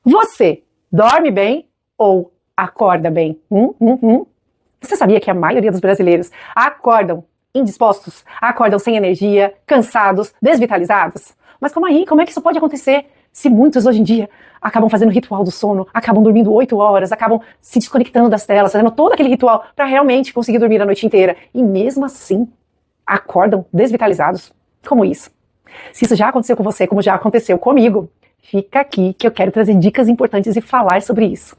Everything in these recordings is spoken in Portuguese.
Você dorme bem ou acorda bem? Você sabia que a maioria dos brasileiros acordam indispostos, acordam sem energia, cansados, desvitalizados? Mas como é que isso pode acontecer se muitos hoje em dia acabam fazendo o ritual do sono, acabam dormindo 8 horas, acabam se desconectando das telas, fazendo todo aquele ritual para realmente conseguir dormir a noite inteira e mesmo assim acordam desvitalizados? Como isso? Se isso já aconteceu com você, como já aconteceu comigo, fica aqui que eu quero trazer dicas importantes e falar sobre isso.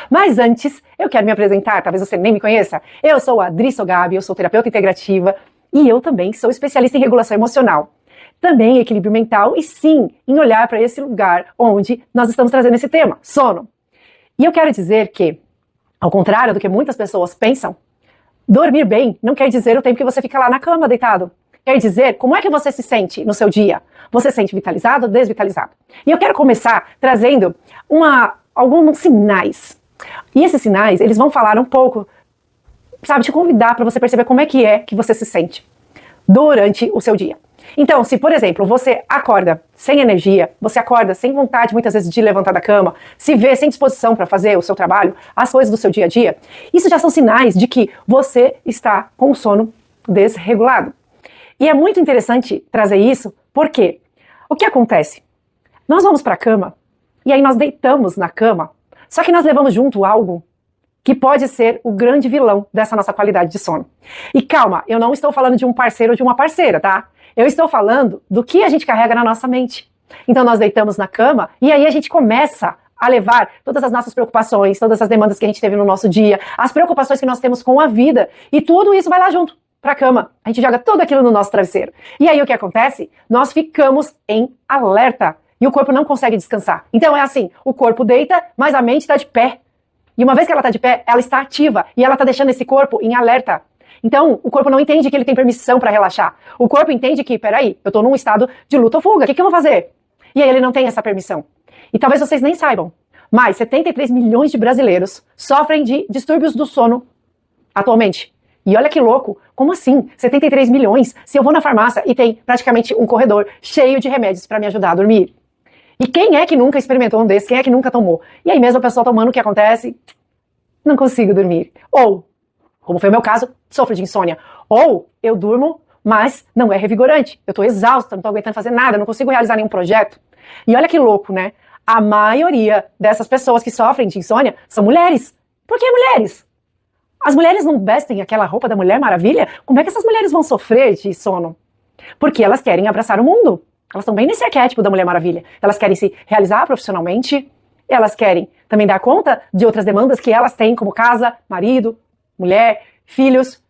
Mas antes, eu quero me apresentar, talvez você nem me conheça. Eu sou a Adri Sogabi, eu sou terapeuta integrativa e eu também sou especialista em regulação emocional. Também em equilíbrio mental e sim, em olhar para esse lugar onde nós estamos trazendo esse tema, sono. E eu quero dizer que, ao contrário do que muitas pessoas pensam, dormir bem não quer dizer o tempo que você fica lá na cama deitado. Quer dizer como é que você se sente no seu dia. Você se sente vitalizado ou desvitalizado? E eu quero começar trazendo alguns sinais. E esses sinais, eles vão falar um pouco, te convidar para você perceber como é que você se sente durante o seu dia. Então, se, por exemplo, você acorda sem energia, você acorda sem vontade, muitas vezes, de levantar da cama, se vê sem disposição para fazer o seu trabalho, as coisas do seu dia a dia, isso já são sinais de que você está com o sono desregulado. E é muito interessante trazer isso, porque o que acontece? Nós vamos para a cama, e aí nós deitamos na cama, só que nós levamos junto algo que pode ser o grande vilão dessa nossa qualidade de sono. E calma, eu não estou falando de um parceiro ou de uma parceira, tá? Eu estou falando do que a gente carrega na nossa mente. Então nós deitamos na cama e aí a gente começa a levar todas as nossas preocupações, todas as demandas que a gente teve no nosso dia, as preocupações que nós temos com a vida, e tudo isso vai lá junto pra cama. A gente joga tudo aquilo no nosso travesseiro. E aí o que acontece? Nós ficamos em alerta e o corpo não consegue descansar. Então é assim, o corpo deita, mas a mente está de pé. E uma vez que ela está de pé, ela está ativa e ela está deixando esse corpo em alerta. Então, o corpo não entende que ele tem permissão para relaxar. O corpo entende que, peraí, eu estou num estado de luta ou fuga, o que eu vou fazer? E aí ele não tem essa permissão. E talvez vocês nem saibam, mas 73 milhões de brasileiros sofrem de distúrbios do sono atualmente. E olha que louco, como assim? 73 milhões? Se eu vou na farmácia e tem praticamente um corredor cheio de remédios para me ajudar a dormir. E quem é que nunca experimentou um desses? Quem é que nunca tomou? E aí mesmo a pessoa tomando, o que acontece? Não consigo dormir. Ou, como foi o meu caso, sofro de insônia. Ou eu durmo, mas não é revigorante. Eu tô exausta, não tô aguentando fazer nada, não consigo realizar nenhum projeto. E olha que louco, né? A maioria dessas pessoas que sofrem de insônia são mulheres. Por que mulheres? As mulheres não vestem aquela roupa da Mulher Maravilha? Como é que essas mulheres vão sofrer de sono? Porque elas querem abraçar o mundo. Elas estão bem nesse arquétipo da Mulher Maravilha. Elas querem se realizar profissionalmente, elas querem também dar conta de outras demandas que elas têm, como casa, marido, mulher, filhos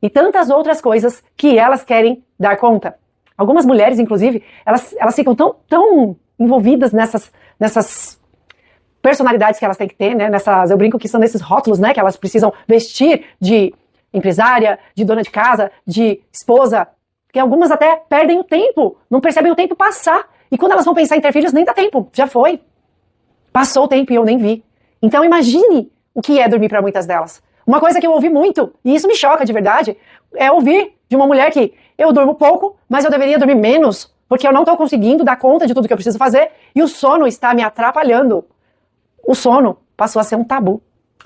e tantas outras coisas que elas querem dar conta. Algumas mulheres, inclusive, elas ficam tão envolvidas nessas personalidades que elas têm que ter, né? Eu brinco que são nesses rótulos, né? Que elas precisam vestir de empresária, de dona de casa, de esposa, que algumas até perdem o tempo, não percebem o tempo passar. E quando elas vão pensar em ter filhos, nem dá tempo, já foi. Passou o tempo e eu nem vi. Então imagine o que é dormir para muitas delas. Uma coisa que eu ouvi muito, e isso me choca de verdade, é ouvir de uma mulher que eu durmo pouco, mas eu deveria dormir menos, porque eu não estou conseguindo dar conta de tudo que eu preciso fazer, e o sono está me atrapalhando. O sono passou a ser um tabu.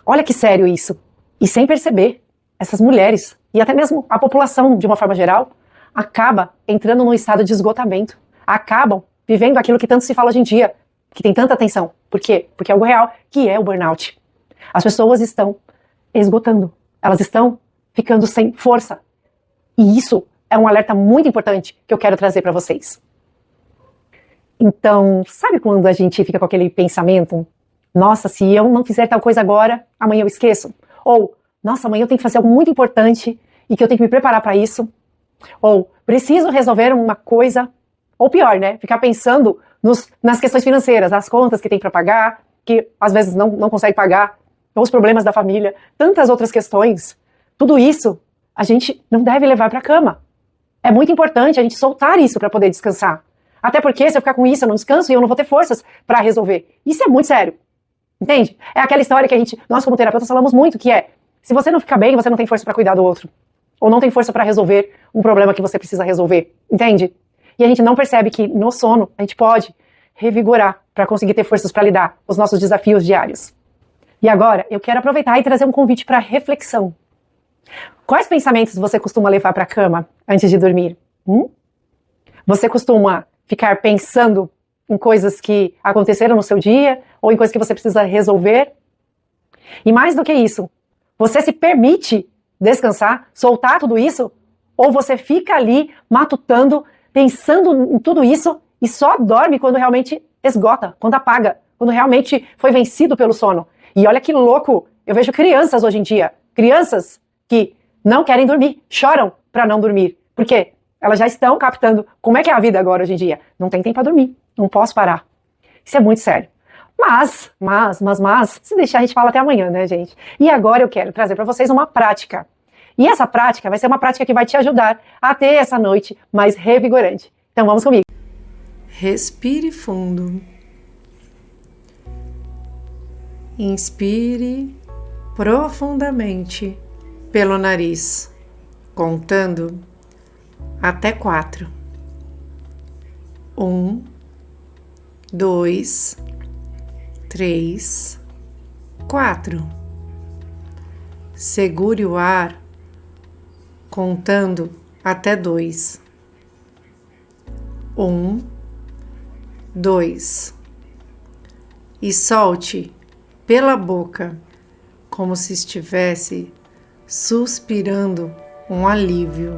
Olha que sério isso. E sem perceber, essas mulheres, e até mesmo a população de uma forma geral, acaba entrando num estado de esgotamento. Acabam vivendo aquilo que tanto se fala hoje em dia, que tem tanta atenção. Por quê? Porque é algo real, que é o burnout. As pessoas estão esgotando. Elas estão ficando sem força. E isso é um alerta muito importante que eu quero trazer para vocês. Então, sabe quando a gente fica com aquele pensamento? Nossa, se eu não fizer tal coisa agora, amanhã eu esqueço. Ou, nossa, amanhã eu tenho que fazer algo muito importante e que eu tenho que me preparar para isso. Ou, preciso resolver uma coisa. Ou pior, né? Ficar pensando nas questões financeiras, as contas que tem para pagar, que às vezes não consegue pagar, ou os problemas da família, tantas outras questões. Tudo isso a gente não deve levar para a cama. É muito importante a gente soltar isso para poder descansar. Até porque se eu ficar com isso, eu não descanso e eu não vou ter forças para resolver. Isso é muito sério. Entende? É aquela história que nós como terapeutas falamos muito, que é, se você não ficar bem, você não tem força para cuidar do outro. Ou não tem força para resolver um problema que você precisa resolver. Entende? E a gente não percebe que no sono a gente pode revigorar, para conseguir ter forças para lidar com os nossos desafios diários. E agora, eu quero aproveitar e trazer um convite para reflexão. Quais pensamentos você costuma levar para a cama antes de dormir? Você costuma ficar pensando em coisas que aconteceram no seu dia ou em coisas que você precisa resolver? E mais do que isso, você se permite descansar, soltar tudo isso? Ou você fica ali matutando, pensando em tudo isso e só dorme quando realmente esgota, quando apaga, quando realmente foi vencido pelo sono? E olha que louco, eu vejo crianças hoje em dia, crianças que não querem dormir, choram para não dormir. Por quê? Elas já estão captando como é que é a vida agora hoje em dia. Não tem tempo para dormir, não posso parar. Isso é muito sério. Mas, se deixar a gente fala até amanhã, né, gente? E agora eu quero trazer para vocês uma prática. E essa prática vai ser uma prática que vai te ajudar a ter essa noite mais revigorante. Então vamos comigo. Respire fundo. Inspire profundamente pelo nariz, contando até 4. 1, 2, 3, 4. Segure o ar contando até 2. 1, 2. E solte pela boca, como se estivesse suspirando um alívio.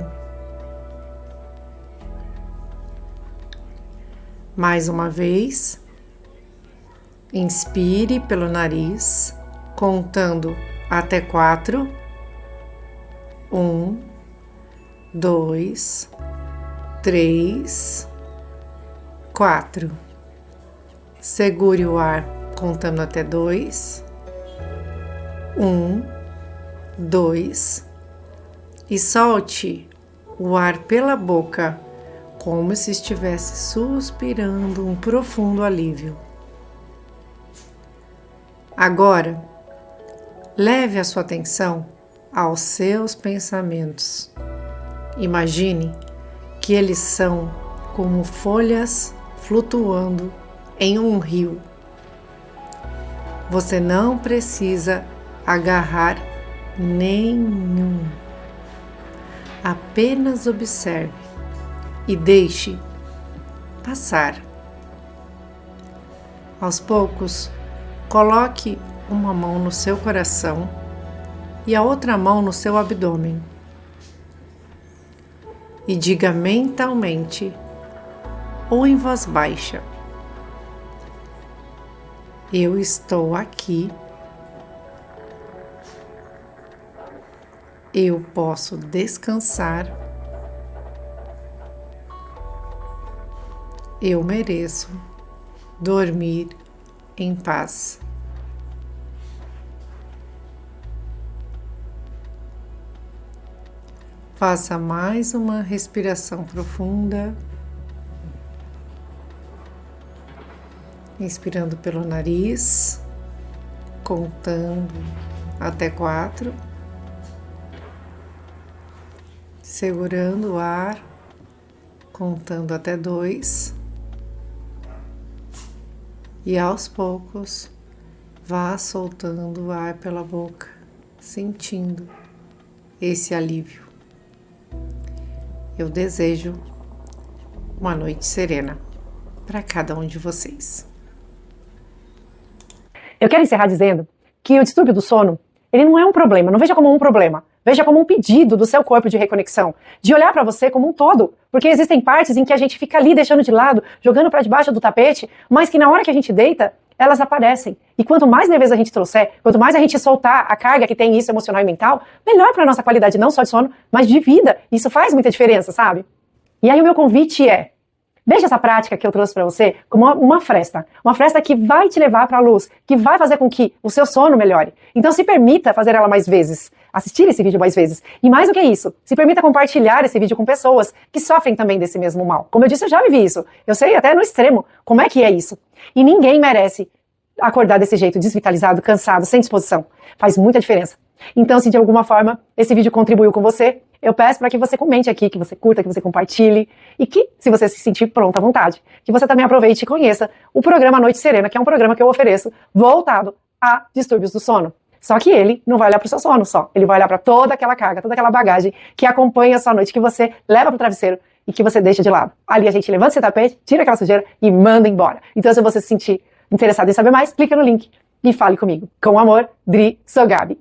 Mais uma vez, inspire pelo nariz, contando até 4. 1, 2, 3, 4. Segure o ar contando até 2. 1, 2. E solte o ar pela boca, como se estivesse suspirando um profundo alívio. Agora, leve a sua atenção aos seus pensamentos. Imagine que eles são como folhas flutuando em um rio. Você não precisa agarrar nenhum. Apenas observe e deixe passar. Aos poucos, coloque uma mão no seu coração e a outra mão no seu abdômen. E diga mentalmente ou em voz baixa: eu estou aqui. Eu posso descansar. Eu mereço dormir em paz. Faça mais uma respiração profunda. Inspirando pelo nariz, contando até 4. Segurando o ar, contando até 2. E aos poucos, vá soltando o ar pela boca, sentindo esse alívio. Eu desejo uma noite serena para cada um de vocês. Eu quero encerrar dizendo que o distúrbio do sono, ele não é um problema, não veja como um problema. Veja como um pedido do seu corpo de reconexão, de olhar para você como um todo, porque existem partes em que a gente fica ali deixando de lado, jogando para debaixo do tapete, mas que na hora que a gente deita, elas aparecem. E quanto mais leveza a gente trouxer, quanto mais a gente soltar a carga que tem isso emocional e mental, melhor para a nossa qualidade não só de sono, mas de vida. Isso faz muita diferença, sabe? E aí o meu convite é: veja essa prática que eu trouxe para você como uma fresta que vai te levar para a luz, que vai fazer com que o seu sono melhore. Então se permita fazer ela mais vezes, assistir esse vídeo mais vezes. E mais do que isso, se permita compartilhar esse vídeo com pessoas que sofrem também desse mesmo mal. Como eu disse, eu já vivi isso. Eu sei até no extremo como é que é isso. E ninguém merece acordar desse jeito, desvitalizado, cansado, sem disposição. Faz muita diferença. Então, se de alguma forma esse vídeo contribuiu com você, eu peço para que você comente aqui, que você curta, que você compartilhe e que, se você se sentir pronta à vontade, que você também aproveite e conheça o programa Noite Serena, que é um programa que eu ofereço voltado a distúrbios do sono. Só que ele não vai olhar para o seu sono só, ele vai olhar para toda aquela carga, toda aquela bagagem que acompanha a sua noite, que você leva para o travesseiro e que você deixa de lado. Ali a gente levanta esse tapete, tira aquela sujeira e manda embora. Então, se você se sentir interessado em saber mais, clica no link e fale comigo. Com amor, Dri, sou Gabi.